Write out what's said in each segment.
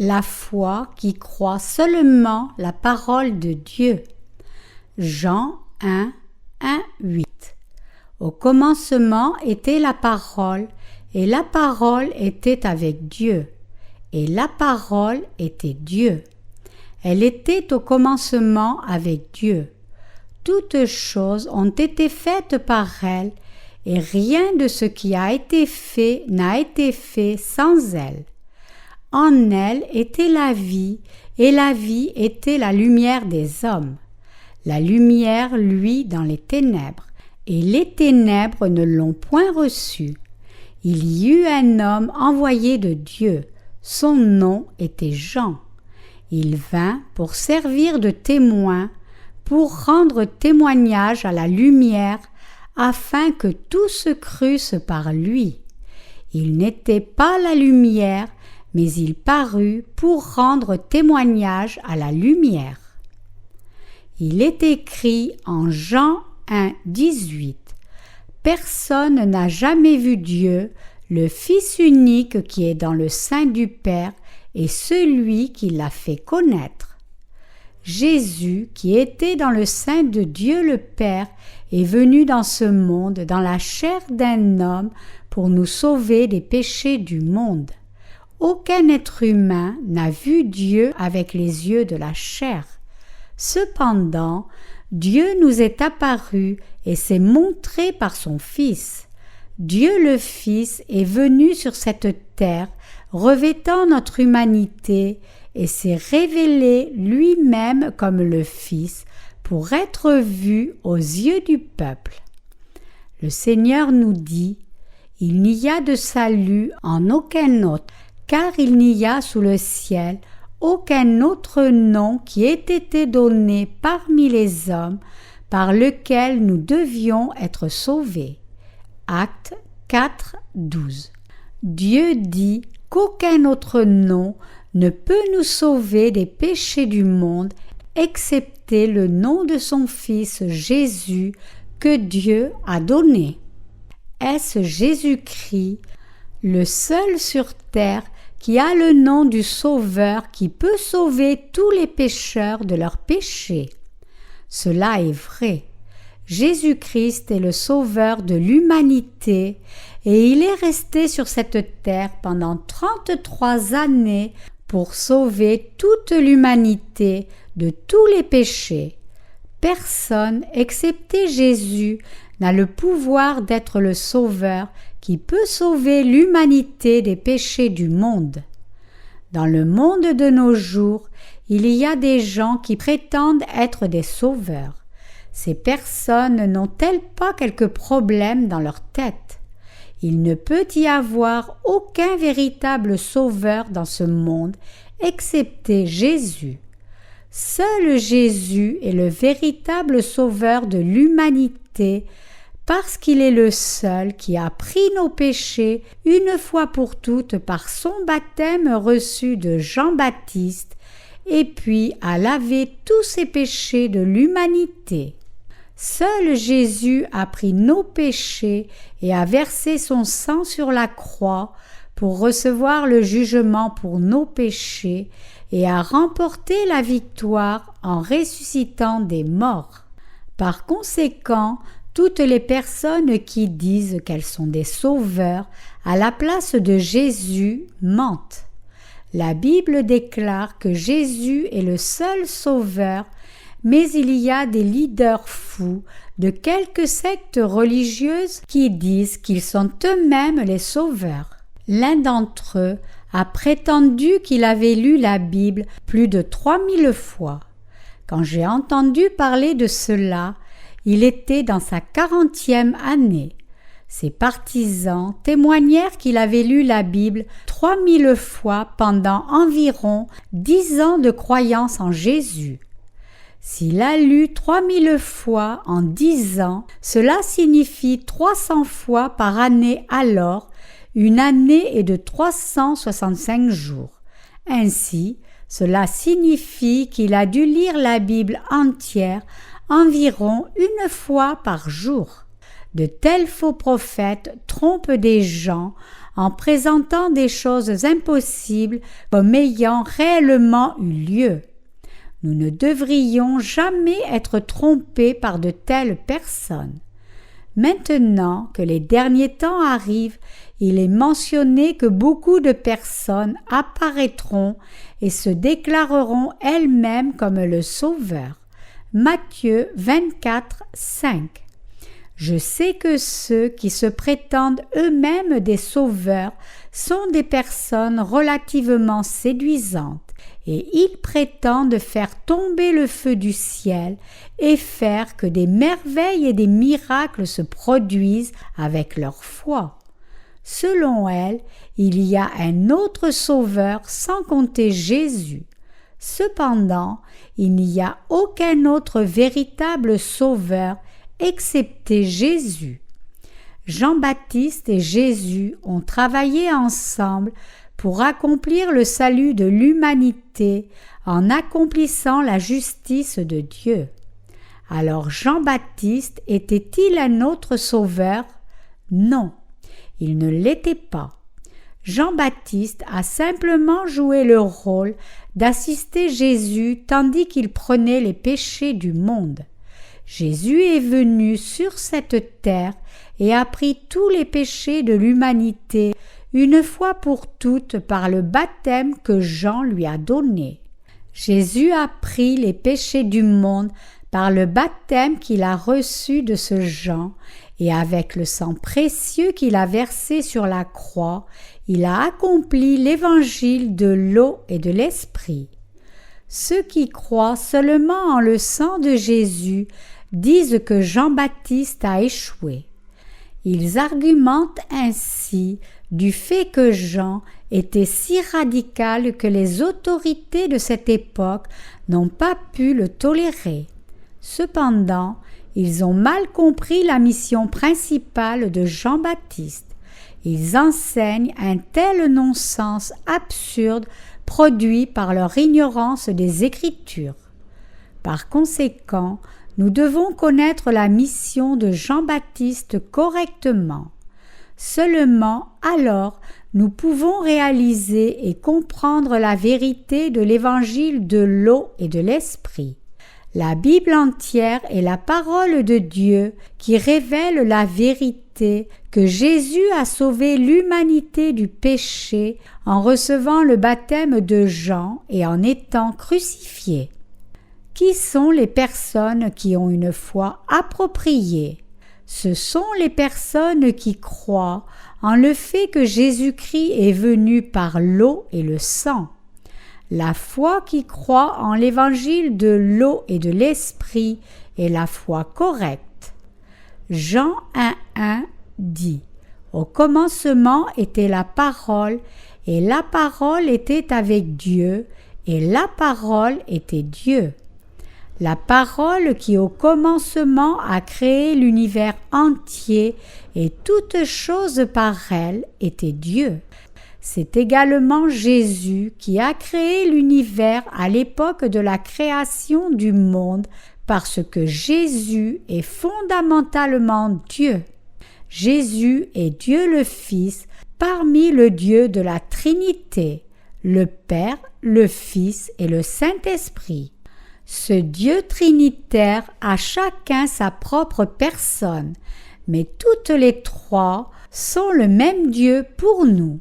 la foi qui croit seulement la parole de Dieu. Jean 1, 1, 8. Au commencement était la parole, et la parole était avec Dieu, et la parole était Dieu. Elle était au commencement avec Dieu. Toutes choses ont été faites par elle, et rien de ce qui a été fait n'a été fait sans elle. En elle était la vie, et la vie était la lumière des hommes. La lumière luit dans les ténèbres, et les ténèbres ne l'ont point reçue. Il y eut un homme envoyé de Dieu, son nom était Jean. Il vint pour servir de témoin, pour rendre témoignage à la lumière, afin que tous crussent par lui. Il n'était pas la lumière, mais il parut pour rendre témoignage à la lumière. Il est écrit en Jean 1, 18. Personne n'a jamais vu Dieu, le Fils unique qui est dans le sein du Père et celui qui l'a fait connaître. Jésus, qui était dans le sein de Dieu le Père, est venu dans ce monde dans la chair d'un homme pour nous sauver des péchés du monde. Aucun être humain n'a vu Dieu avec les yeux de la chair. Cependant, Dieu nous est apparu et s'est montré par son Fils. Dieu le Fils est venu sur cette terre, revêtant notre humanité, et s'est révélé lui-même comme le Fils, pour être vu aux yeux du peuple. Le Seigneur nous dit: « Il n'y a de salut en aucun autre, car il n'y a sous le ciel aucun autre nom qui ait été donné parmi les hommes par lequel nous devions être sauvés. » Actes 4, 12. Dieu dit qu'aucun autre nom ne peut nous sauver des péchés du monde excepté le nom de son Fils Jésus que Dieu a donné. Est-ce Jésus-Christ, le seul sur terre qui a le nom du Sauveur qui peut sauver tous les pécheurs de leurs péchés? Cela est vrai. Jésus-Christ est le Sauveur de l'humanité et il est resté sur cette terre pendant 33 années pour sauver toute l'humanité de tous les péchés. Personne, excepté Jésus, n'a le pouvoir d'être le Sauveur qui peut sauver l'humanité des péchés du monde. Dans le monde de nos jours, il y a des gens qui prétendent être des sauveurs. Ces personnes n'ont-elles pas quelques problèmes dans leur tête? Il ne peut y avoir aucun véritable sauveur dans ce monde, excepté Jésus. Seul Jésus est le véritable sauveur de l'humanité, parce qu'il est le seul qui a pris nos péchés une fois pour toutes par son baptême reçu de Jean-Baptiste, et puis a lavé tous ses péchés de l'humanité. Seul Jésus a pris nos péchés et a versé son sang sur la croix pour recevoir le jugement pour nos péchés et a remporté la victoire en ressuscitant des morts. Par conséquent, toutes les personnes qui disent qu'elles sont des sauveurs à la place de Jésus mentent. La Bible déclare que Jésus est le seul sauveur, mais il y a des leaders fous de quelques sectes religieuses qui disent qu'ils sont eux-mêmes les sauveurs. L'un d'entre eux a prétendu qu'il avait lu la Bible plus de 3000 fois. Quand j'ai entendu parler de cela, il était dans sa 40e année. Ses partisans témoignèrent qu'il avait lu la Bible 3000 fois pendant environ 10 ans de croyance en Jésus. S'il a lu 3000 fois en 10 ans, cela signifie 300 fois par année alors. Une année est de 365 jours. Ainsi, cela signifie qu'il a dû lire la Bible entière environ une fois par jour. De tels faux prophètes trompent des gens en présentant des choses impossibles comme ayant réellement eu lieu. Nous ne devrions jamais être trompés par de telles personnes. Maintenant que les derniers temps arrivent, il est mentionné que beaucoup de personnes apparaîtront et se déclareront elles-mêmes comme le Sauveur. Matthieu 24, 5. Je sais que ceux qui se prétendent eux-mêmes des sauveurs sont des personnes relativement séduisantes et ils prétendent faire tomber le feu du ciel et faire que des merveilles et des miracles se produisent avec leur foi. Selon elles, il y a un autre sauveur sans compter Jésus. Cependant, il n'y a aucun autre véritable sauveur excepté Jésus. Jean-Baptiste et Jésus ont travaillé ensemble pour accomplir le salut de l'humanité en accomplissant la justice de Dieu. Alors Jean-Baptiste était-il un autre sauveur? Non, il ne l'était pas. Jean-Baptiste a simplement joué le rôle d'assister Jésus tandis qu'il prenait les péchés du monde. Jésus est venu sur cette terre et a pris tous les péchés de l'humanité une fois pour toutes par le baptême que Jean lui a donné. Jésus a pris les péchés du monde par le baptême qu'il a reçu de ce Jean, et avec le sang précieux qu'il a versé sur la croix, il a accompli l'évangile de l'eau et de l'esprit. Ceux qui croient seulement en le sang de Jésus disent que Jean-Baptiste a échoué. Ils argumentent ainsi du fait que Jean était si radical que les autorités de cette époque n'ont pas pu le tolérer. Cependant, ils ont mal compris la mission principale de Jean-Baptiste. Ils enseignent un tel non-sens absurde produit par leur ignorance des Écritures. Par conséquent, nous devons connaître la mission de Jean-Baptiste correctement. Seulement alors nous pouvons réaliser et comprendre la vérité de l'évangile de l'eau et de l'esprit. La Bible entière est la parole de Dieu qui révèle la vérité que Jésus a sauvé l'humanité du péché en recevant le baptême de Jean et en étant crucifié. Qui sont les personnes qui ont une foi appropriée? Ce sont les personnes qui croient en le fait que Jésus-Christ est venu par l'eau et le sang. La foi qui croit en l'évangile de l'eau et de l'esprit est la foi correcte. Jean 1,1 dit « Au commencement était la parole, et la parole était avec Dieu, et la parole était Dieu. » La parole qui au commencement a créé l'univers entier et toutes choses par elle était Dieu. C'est également Jésus qui a créé l'univers à l'époque de la création du monde parce que Jésus est fondamentalement Dieu. Jésus est Dieu le Fils parmi le Dieu de la Trinité, le Père, le Fils et le Saint-Esprit. Ce Dieu trinitaire a chacun sa propre personne, mais toutes les trois sont le même Dieu pour nous.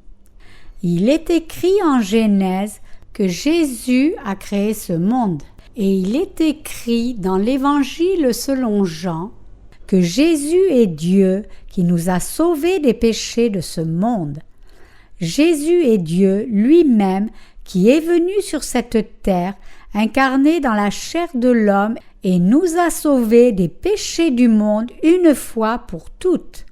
Il est écrit en Genèse que Jésus a créé ce monde, et il est écrit dans l'Évangile selon Jean que Jésus est Dieu qui nous a sauvés des péchés de ce monde. Jésus est Dieu lui-même qui est venu sur cette terre incarné dans la chair de l'homme et nous a sauvés des péchés du monde une fois pour toutes.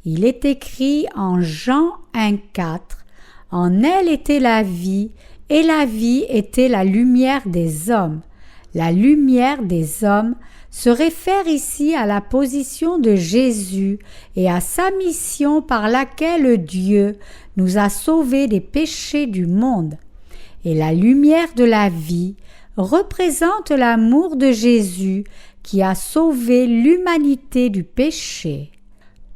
Il est écrit en Jean 1,4 « En elle était la vie, et la vie était la lumière des hommes. » La lumière des hommes se réfère ici à la position de Jésus et à sa mission par laquelle Dieu nous a sauvés des péchés du monde. Et la lumière de la vie représente l'amour de Jésus qui a sauvé l'humanité du péché.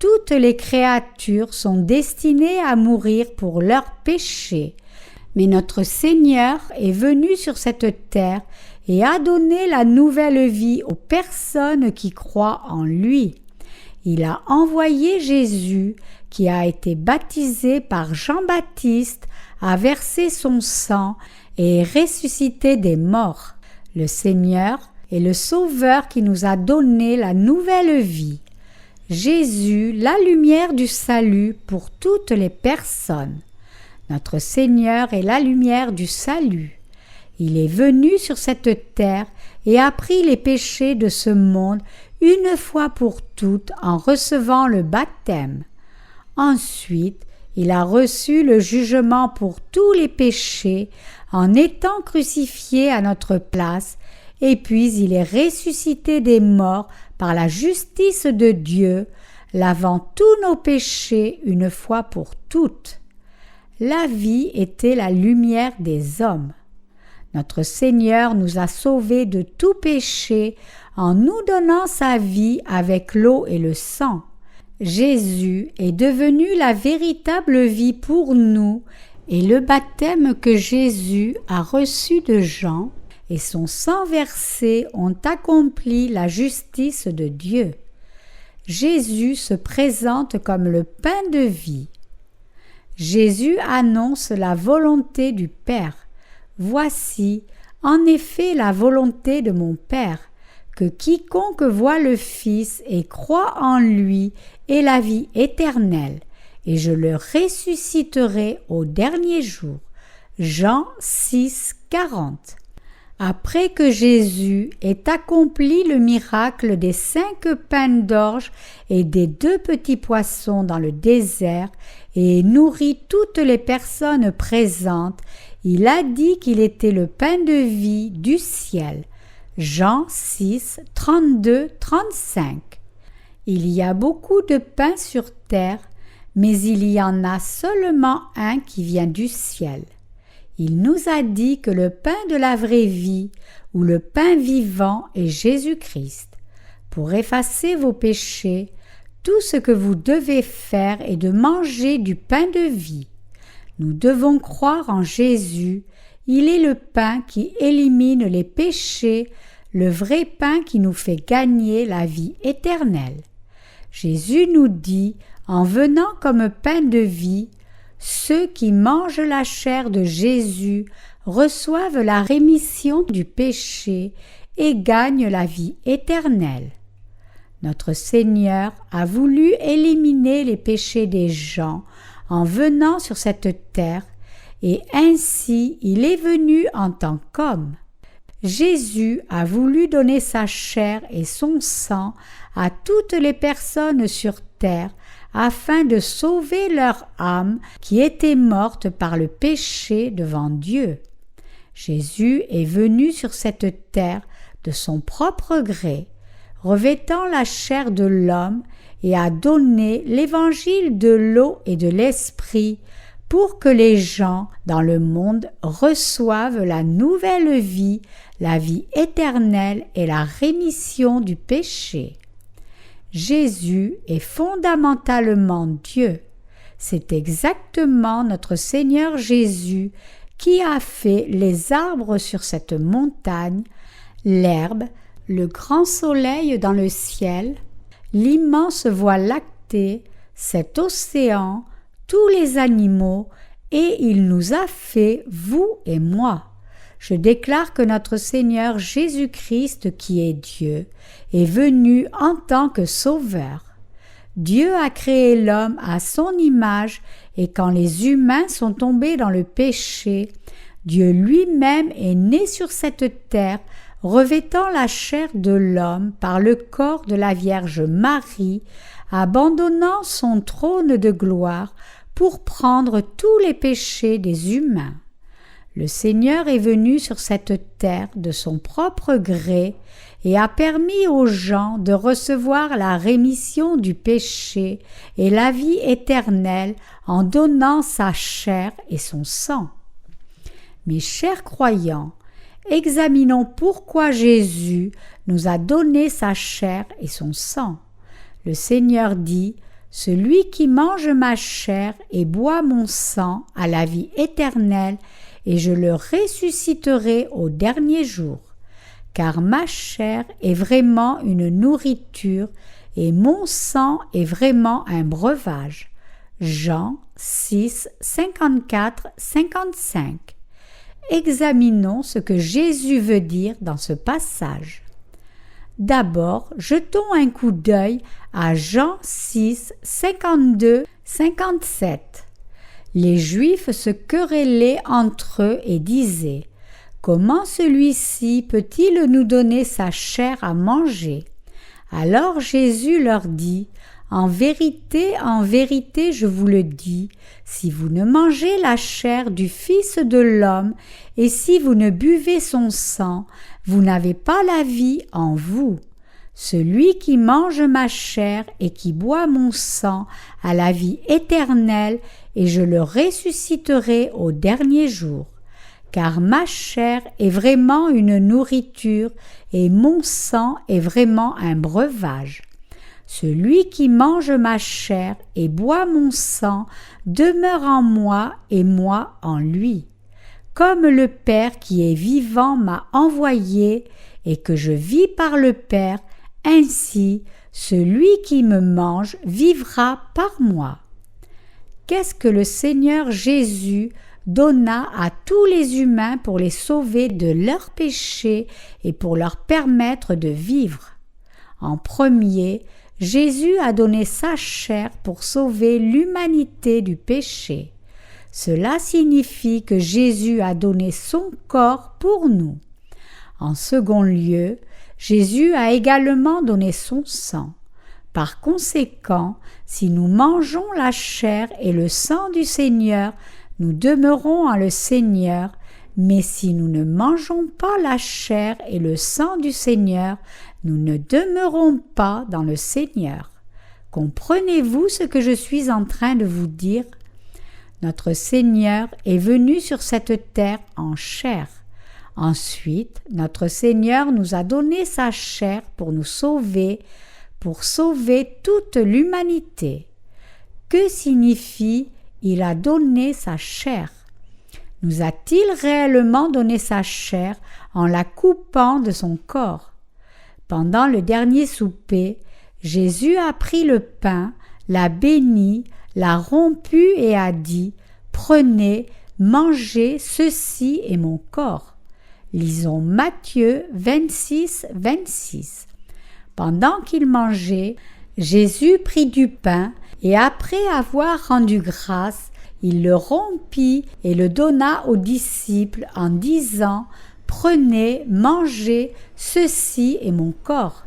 toutes les créatures sont destinées à mourir pour leurs péchés. Mais notre Seigneur est venu sur cette terre et a donné la nouvelle vie aux personnes qui croient en lui. Il a envoyé Jésus, qui a été baptisé par Jean-Baptiste, a versé son sang et est ressuscité des morts. Le Seigneur est le Sauveur qui nous a donné la nouvelle vie. Jésus, la lumière du salut pour toutes les personnes. Notre Seigneur est la lumière du salut. Il est venu sur cette terre et a pris les péchés de ce monde une fois pour toutes en recevant le baptême. Ensuite, il a reçu le jugement pour tous les péchés en étant crucifié à notre place, et puis il est ressuscité des morts par la justice de Dieu, lavant tous nos péchés une fois pour toutes. La vie était la lumière des hommes. Notre Seigneur nous a sauvés de tout péché en nous donnant sa vie avec l'eau et le sang. Jésus est devenu la véritable vie pour nous et le baptême que Jésus a reçu de Jean et son sang versé ont accompli la justice de Dieu. Jésus se présente comme le pain de vie. Jésus annonce la volonté du Père. Voici, en effet, la volonté de mon Père, que quiconque voit le Fils et croit en lui ait la vie éternelle, et je le ressusciterai au dernier jour. Jean 6, 40. Après que Jésus ait accompli le miracle des 5 pains d'orge et des 2 petits poissons dans le désert et nourri toutes les personnes présentes, il a dit qu'il était le pain de vie du ciel. Jean 6, 32, 35. Il y a beaucoup de pain sur terre, mais il y en a seulement un qui vient du ciel. Il nous a dit que le pain de la vraie vie, ou le pain vivant, est Jésus-Christ. Pour effacer vos péchés, tout ce que vous devez faire est de manger du pain de vie. Nous devons croire en Jésus. Il est le pain qui élimine les péchés, le vrai pain qui nous fait gagner la vie éternelle. Jésus nous dit, en venant comme pain de vie, ceux qui mangent la chair de Jésus reçoivent la rémission du péché et gagnent la vie éternelle. Notre Seigneur a voulu éliminer les péchés des gens en venant sur cette terre, et ainsi il est venu en tant qu'homme. Jésus a voulu donner sa chair et son sang à toutes les personnes sur terre afin de sauver leur âme qui était morte par le péché devant Dieu. Jésus est venu sur cette terre de son propre gré, revêtant la chair de l'homme, et a donné l'évangile de l'eau et de l'esprit pour que les gens dans le monde reçoivent la nouvelle vie, la vie éternelle et la rémission du péché. Jésus est fondamentalement Dieu. C'est exactement notre Seigneur Jésus qui a fait les arbres sur cette montagne, l'herbe, le grand soleil dans le ciel, l'immense voie lactée, cet océan, tous les animaux, et il nous a fait, vous et moi. Je déclare que notre Seigneur Jésus-Christ, qui est Dieu, est venu en tant que Sauveur. Dieu a créé l'homme à son image, et quand les humains sont tombés dans le péché, Dieu lui-même est né sur cette terre, revêtant la chair de l'homme par le corps de la Vierge Marie, abandonnant son trône de gloire pour prendre tous les péchés des humains. Le Seigneur est venu sur cette terre de son propre gré et a permis aux gens de recevoir la rémission du péché et la vie éternelle en donnant sa chair et son sang. Mes chers croyants, examinons pourquoi Jésus nous a donné sa chair et son sang. Le Seigneur dit « Celui qui mange ma chair et boit mon sang a la vie éternelle, et je le ressusciterai au dernier jour. Car ma chair est vraiment une nourriture, et mon sang est vraiment un breuvage. Jean 6, 54, 55. Examinons ce que Jésus veut dire dans ce passage. D'abord, jetons un coup d'œil à Jean 6, 52, 57. Les Juifs se querellaient entre eux et disaient « Comment celui-ci peut-il nous donner sa chair à manger ?» Alors Jésus leur dit « en vérité, je vous le dis, si vous ne mangez la chair du Fils de l'homme et si vous ne buvez son sang, vous n'avez pas la vie en vous. Celui qui mange ma chair et qui boit mon sang a la vie éternelle, et je le ressusciterai au dernier jour. Car ma chair est vraiment une nourriture, et mon sang est vraiment un breuvage. Celui qui mange ma chair et boit mon sang demeure en moi et moi en lui. Comme le Père qui est vivant m'a envoyé et que je vis par le Père, ainsi celui qui me mange vivra par moi. Qu'est-ce que le Seigneur Jésus donna à tous les humains pour les sauver de leurs péchés et pour leur permettre de vivre? En premier, Jésus a donné sa chair pour sauver l'humanité du péché. Cela signifie que Jésus a donné son corps pour nous. En second lieu, Jésus a également donné son sang. Par conséquent, si nous mangeons la chair et le sang du Seigneur, nous demeurons en le Seigneur, mais si nous ne mangeons pas la chair et le sang du Seigneur, nous ne demeurons pas dans le Seigneur. Comprenez-vous ce que je suis en train de vous dire? Notre Seigneur est venu sur cette terre en chair. Ensuite, notre Seigneur nous a donné sa chair pour nous sauver, pour sauver toute l'humanité. Que signifie « il a donné sa chair » ? Nous a-t-il réellement donné sa chair en la coupant de son corps? Pendant le dernier souper, Jésus a pris le pain, l'a béni, l'a rompu et a dit « Prenez, mangez, ceci est mon corps ». Lisons Matthieu 26, 26. Pendant qu'il mangeait, Jésus prit du pain et après avoir rendu grâce, il le rompit et le donna aux disciples en disant « Prenez, mangez, ceci est mon corps ».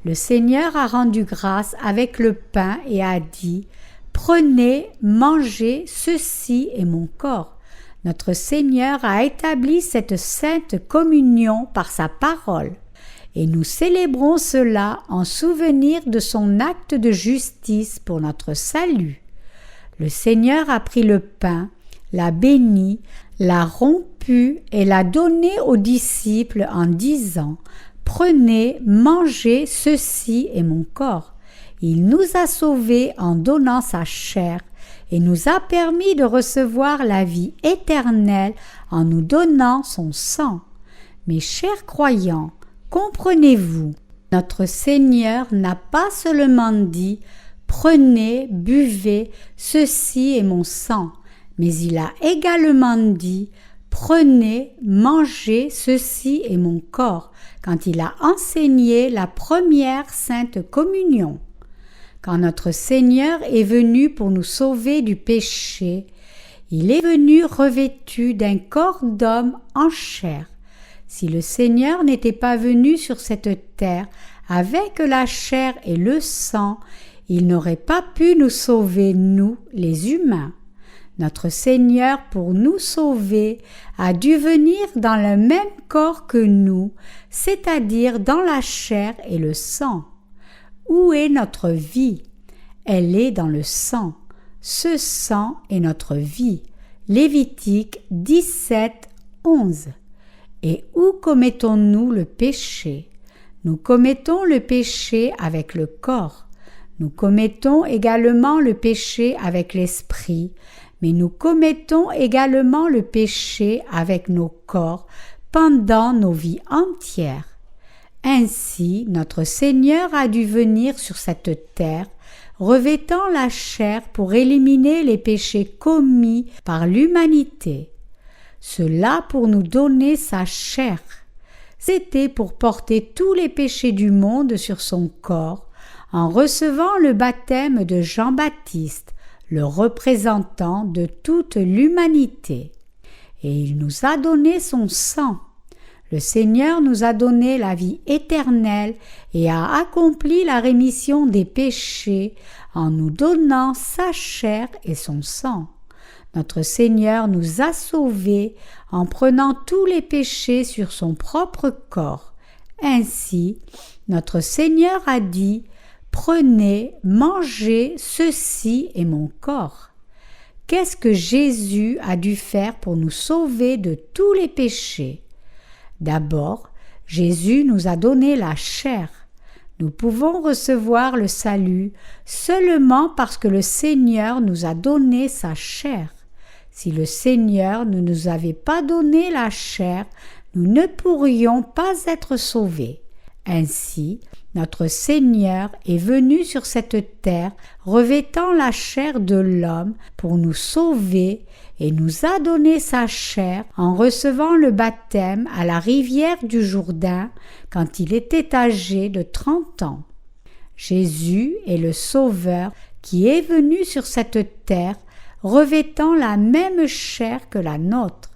Le Seigneur a rendu grâce avec le pain et a dit « Prenez, mangez, ceci est mon corps ». Notre Seigneur a établi cette sainte communion par sa parole. Et nous célébrons cela en souvenir de son acte de justice pour notre salut. Le Seigneur a pris le pain, l'a béni, l'a rompu et l'a donné aux disciples en disant « Prenez, mangez, ceci est mon corps ». Il nous a sauvés en donnant sa chair et nous a permis de recevoir la vie éternelle en nous donnant son sang. Mes chers croyants, comprenez-vous, notre Seigneur n'a pas seulement dit « Prenez, buvez, ceci est mon sang », mais il a également dit « Prenez, mangez, ceci est mon corps », quand il a enseigné la première sainte communion. Quand notre Seigneur est venu pour nous sauver du péché, il est venu revêtu d'un corps d'homme en chair. Si le Seigneur n'était pas venu sur cette terre avec la chair et le sang, il n'aurait pas pu nous sauver, nous, les humains. Notre Seigneur, pour nous sauver, a dû venir dans le même corps que nous, c'est-à-dire dans la chair et le sang. Où est notre vie? Elle est dans le sang. Ce sang est notre vie. Lévitique 17, 11. Et où commettons-nous le péché? Nous commettons le péché avec le corps. Nous commettons également le péché avec l'esprit, mais nous commettons également le péché avec nos corps pendant nos vies entières. Ainsi, notre Seigneur a dû venir sur cette terre, revêtant la chair pour éliminer les péchés commis par l'humanité. Cela pour nous donner sa chair. C'était pour porter tous les péchés du monde sur son corps, en recevant le baptême de Jean-Baptiste, le représentant de toute l'humanité. Et il nous a donné son sang. Le Seigneur nous a donné la vie éternelle et a accompli la rémission des péchés en nous donnant sa chair et son sang. Notre Seigneur nous a sauvés en prenant tous les péchés sur son propre corps. Ainsi, notre Seigneur a dit « Prenez, mangez, ceci est mon corps ». Qu'est-ce que Jésus a dû faire pour nous sauver de tous les péchés? D'abord, Jésus nous a donné la chair. Nous pouvons recevoir le salut seulement parce que le Seigneur nous a donné sa chair. Si le Seigneur ne nous avait pas donné la chair, nous ne pourrions pas être sauvés. Ainsi, notre Seigneur est venu sur cette terre revêtant la chair de l'homme pour nous sauver et nous a donné sa chair en recevant le baptême à la rivière du Jourdain quand il était âgé de 30 ans. Jésus est le Sauveur qui est venu sur cette terre revêtant la même chair que la nôtre.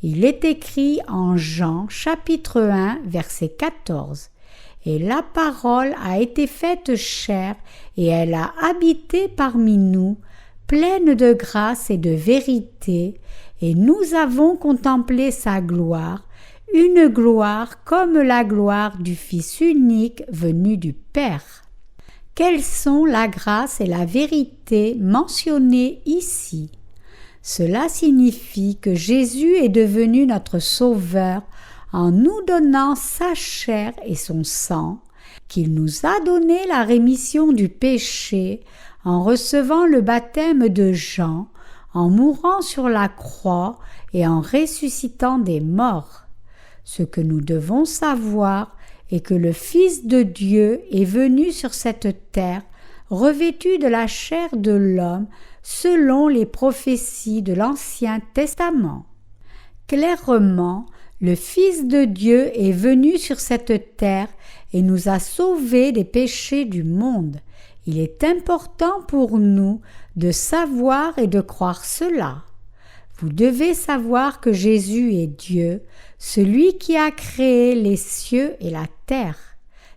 Il est écrit en Jean chapitre 1 verset 14. Et la parole a été faite chair et elle a habité parmi nous, pleine de grâce et de vérité, et nous avons contemplé sa gloire, une gloire comme la gloire du Fils unique venu du Père. Quelles sont la grâce et la vérité mentionnées ici? Cela signifie que Jésus est devenu notre Sauveur en nous donnant sa chair et son sang, qu'il nous a donné la rémission du péché en recevant le baptême de Jean, en mourant sur la croix et en ressuscitant des morts. Ce que nous devons savoir est que le Fils de Dieu est venu sur cette terre revêtu de la chair de l'homme selon les prophéties de l'Ancien Testament. Clairement, le Fils de Dieu est venu sur cette terre et nous a sauvés des péchés du monde. Il est important pour nous de savoir et de croire cela. Vous devez savoir que Jésus est Dieu, celui qui a créé les cieux et la terre.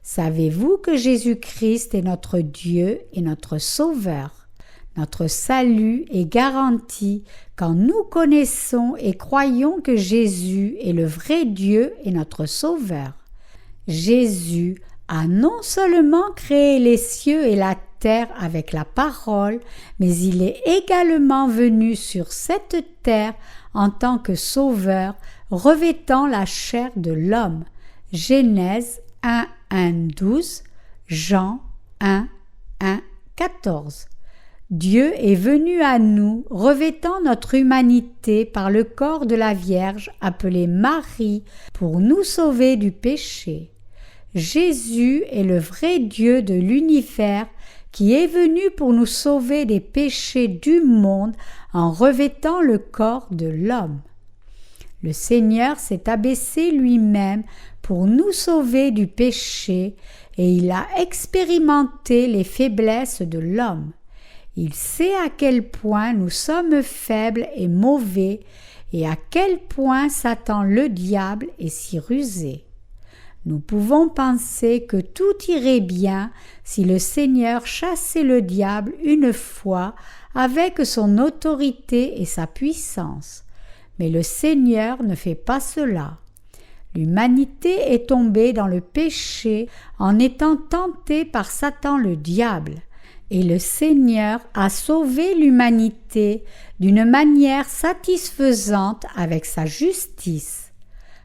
Savez-vous que Jésus-Christ est notre Dieu et notre Sauveur? Notre salut est garanti quand nous connaissons et croyons que Jésus est le vrai Dieu et notre Sauveur. Jésus a non seulement créé les cieux et la terre avec la parole, mais il est également venu sur cette terre en tant que Sauveur, revêtant la chair de l'homme. Genèse 1, 1, 12, Jean 1, 1, 14. Dieu est venu à nous, revêtant notre humanité par le corps de la Vierge appelée Marie, pour nous sauver du péché. Jésus est le vrai Dieu de l'univers qui est venu pour nous sauver des péchés du monde en revêtant le corps de l'homme. Le Seigneur s'est abaissé lui-même pour nous sauver du péché et il a expérimenté les faiblesses de l'homme. Il sait à quel point nous sommes faibles et mauvais et à quel point Satan le diable est si rusé. Nous pouvons penser que tout irait bien si le Seigneur chassait le diable une fois avec son autorité et sa puissance. Mais le Seigneur ne fait pas cela. L'humanité est tombée dans le péché en étant tentée par Satan le diable. Et le Seigneur a sauvé l'humanité d'une manière satisfaisante avec sa justice.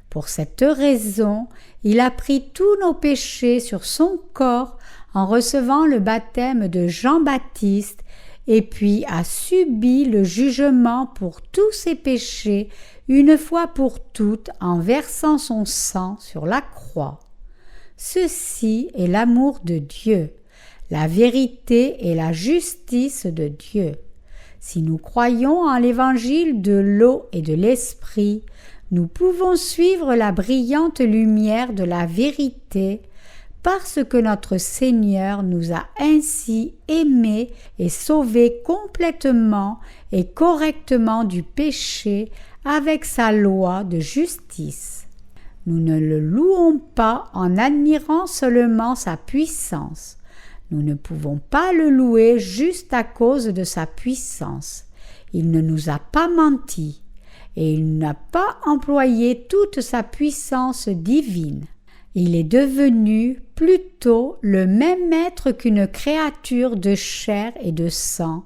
Pour cette raison, il a pris tous nos péchés sur son corps en recevant le baptême de Jean-Baptiste et puis a subi le jugement pour tous ses péchés une fois pour toutes en versant son sang sur la croix. Ceci est l'amour de Dieu, la vérité et la justice de Dieu. Si nous croyons en l'évangile de l'eau et de l'esprit, nous pouvons suivre la brillante lumière de la vérité parce que notre Seigneur nous a ainsi aimés et sauvés complètement et correctement du péché avec sa loi de justice. Nous ne le louons pas en admirant seulement sa puissance. Nous ne pouvons pas le louer juste à cause de sa puissance. Il ne nous a pas menti et il n'a pas employé toute sa puissance divine. Il est devenu plutôt le même être qu'une créature de chair et de sang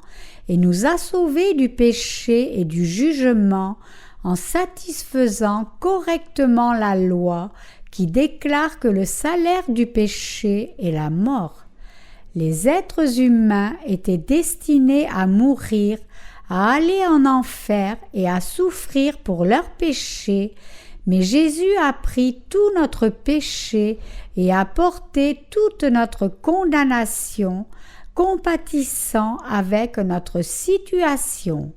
et nous a sauvés du péché et du jugement en satisfaisant correctement la loi qui déclare que le salaire du péché est la mort. Les êtres humains étaient destinés à mourir, à aller en enfer et à souffrir pour leurs péchés, mais Jésus a pris tout notre péché et a porté toute notre condamnation, compatissant avec notre situation.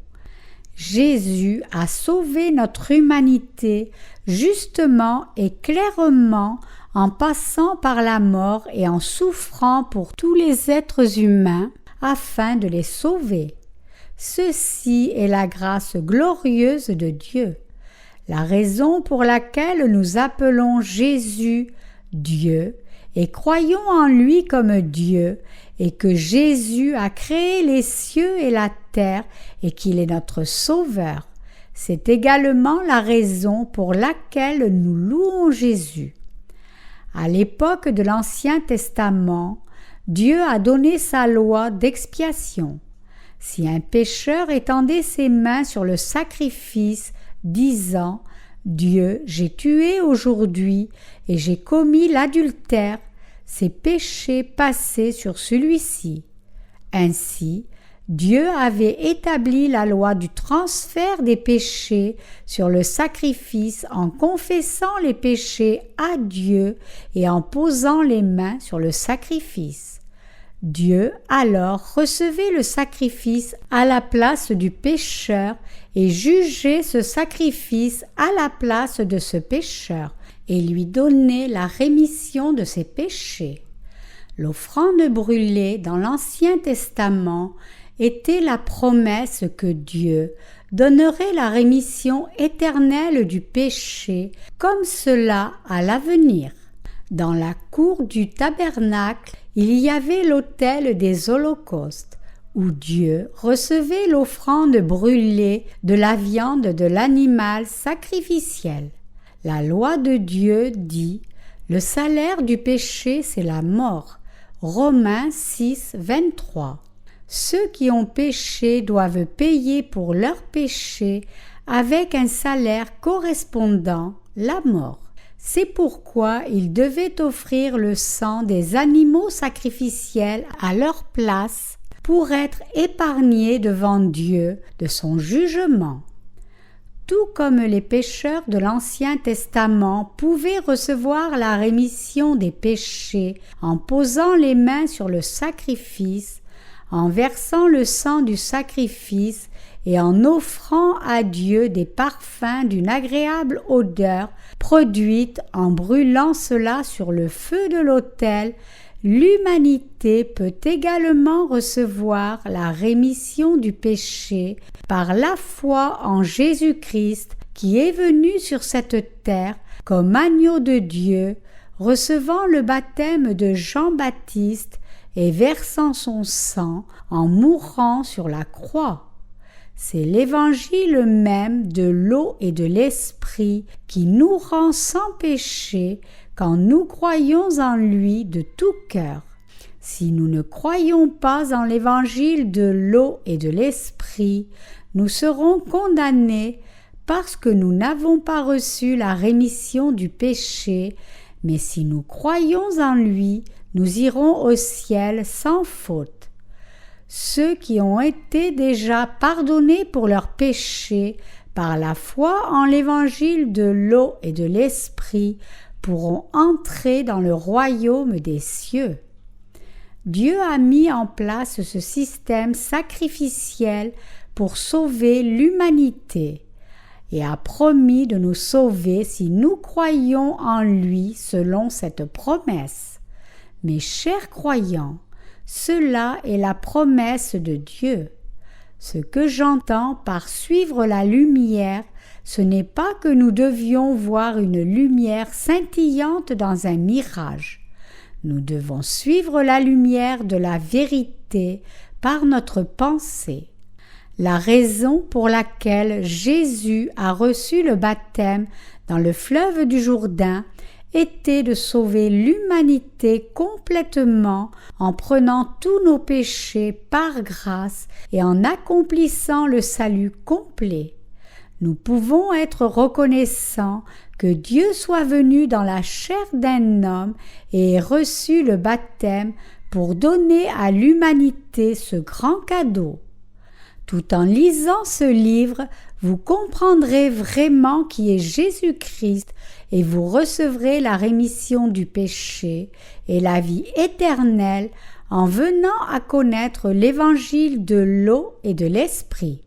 Jésus a sauvé notre humanité justement et clairement en passant par la mort et en souffrant pour tous les êtres humains afin de les sauver. Ceci est la grâce glorieuse de Dieu. La raison pour laquelle nous appelons Jésus Dieu et croyons en lui comme Dieu et que Jésus a créé les cieux et la terre et qu'il est notre Sauveur. C'est également la raison pour laquelle nous louons Jésus. À l'époque de l'Ancien Testament, Dieu a donné sa loi d'expiation. Si un pécheur étendait ses mains sur le sacrifice, disant « Dieu, j'ai tué aujourd'hui et j'ai commis l'adultère », ses péchés passaient sur celui-ci. Ainsi, Dieu avait établi la loi du transfert des péchés sur le sacrifice en confessant les péchés à Dieu et en posant les mains sur le sacrifice. Dieu alors recevait le sacrifice à la place du pécheur et jugeait ce sacrifice à la place de ce pécheur et lui donnait la rémission de ses péchés. L'offrande brûlée dans l'Ancien Testament était la promesse que Dieu donnerait la rémission éternelle du péché comme cela à l'avenir. Dans la cour du tabernacle, il y avait l'autel des holocaustes, où Dieu recevait l'offrande brûlée de la viande de l'animal sacrificiel. La loi de Dieu dit « Le salaire du péché, c'est la mort » Romains 6, 23. Ceux qui ont péché doivent payer pour leur péché avec un salaire correspondant, la mort. C'est pourquoi ils devaient offrir le sang des animaux sacrificiels à leur place pour être épargnés devant Dieu de son jugement. Tout comme les pécheurs de l'Ancien Testament pouvaient recevoir la rémission des péchés en posant les mains sur le sacrifice, en versant le sang du sacrifice et en offrant à Dieu des parfums d'une agréable odeur produite en brûlant cela sur le feu de l'autel, l'humanité peut également recevoir la rémission du péché par la foi en Jésus-Christ qui est venu sur cette terre comme agneau de Dieu, recevant le baptême de Jean-Baptiste et versant son sang en mourant sur la croix. C'est l'évangile même de l'eau et de l'esprit qui nous rend sans péché quand nous croyons en lui de tout cœur. Si nous ne croyons pas en l'évangile de l'eau et de l'esprit, nous serons condamnés parce que nous n'avons pas reçu la rémission du péché, mais si nous croyons en lui, nous irons au ciel sans faute. Ceux qui ont été déjà pardonnés pour leurs péchés par la foi en l'évangile de l'eau et de l'esprit pourront entrer dans le royaume des cieux. Dieu a mis en place ce système sacrificiel pour sauver l'humanité et a promis de nous sauver si nous croyons en lui selon cette promesse. Mes chers croyants, cela est la promesse de Dieu. Ce que j'entends par suivre la lumière, ce n'est pas que nous devions voir une lumière scintillante dans un mirage. Nous devons suivre la lumière de la vérité par notre pensée. La raison pour laquelle Jésus a reçu le baptême dans le fleuve du Jourdain était de sauver l'humanité complètement en prenant tous nos péchés par grâce et en accomplissant le salut complet. Nous pouvons être reconnaissants que Dieu soit venu dans la chair d'un homme et ait reçu le baptême pour donner à l'humanité ce grand cadeau. Tout en lisant ce livre, vous comprendrez vraiment qui est Jésus-Christ et vous recevrez la rémission du péché et la vie éternelle en venant à connaître l'évangile de l'eau et de l'esprit.